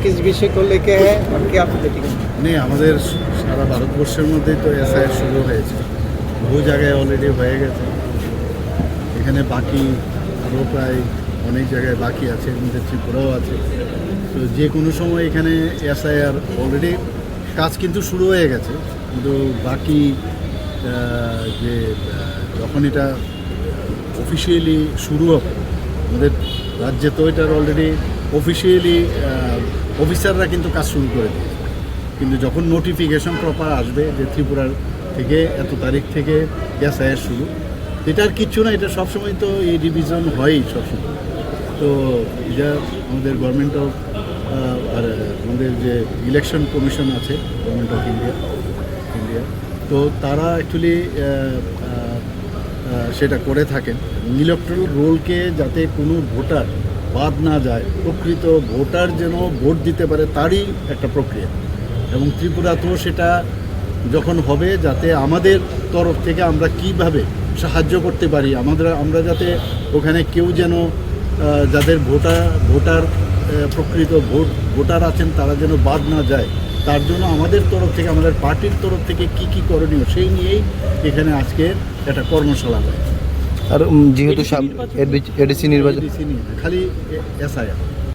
किस विषय को लेके है और क्या अपडेटिंग? নেই, আমাদের সারা ভারতবর্ষের মধ্যেই তো এসআইআর শুরু হয়েছে, বহু জায়গায় অলরেডি হয়ে গেছে। এখানে বাকি আরও প্রায় অনেক জায়গায় বাকি আছে, এর মধ্যে ত্রিপুরাও আছে। তো যে কোনো সময় এখানে এসআইআর অলরেডি কাজ কিন্তু শুরু হয়ে গেছে, কিন্তু বাকি যে যখন এটা অফিসিয়ালি শুরু হবে, আমাদের রাজ্যে তো এটার অলরেডি অফিসিয়ালি অফিসাররা কিন্তু কাজ শুরু করে দিয়েছে। কিন্তু যখন নোটিফিকেশন প্রপার আসবে যে ত্রিপুরার থেকে এত তারিখ থেকে এসআইআর শুরু, এটা আর কিচ্ছু না, এটা সবসময় তো এই রিভিশন হয়ই সবসময়। তো এটা আমাদের গভর্নমেন্ট অফ আর আমাদের যে ইলেকশন কমিশন আছে গভর্নমেন্ট অফ ইন্ডিয়া, তো তারা অ্যাকচুয়ালি সেটা করে থাকেন। ইলেকট্রাল রোলকে যাতে কোনো ভোটার বাদ না যায়, প্রকৃত ভোটার যেন ভোট দিতে পারে, তারই একটা প্রক্রিয়া। এবং ত্রিপুরাতেও সেটা যখন হবে, যাতে আমাদের তরফ থেকে আমরা কিভাবে সাহায্য করতে পারি, আমরা যাতে ওখানে কেউ যেন যাদের ভোটার প্রকৃত ভোটার আছেন তারা যেন বাদ না যায়, তার জন্য আমাদের তরফ থেকে, আমাদের পার্টির তরফ থেকে কি করণীয় সেই নিয়েই এখানে আজকে একটা কর্মশালা হয়। আর যেহেতু এডিসি নির্বাচন খালি এসআইআর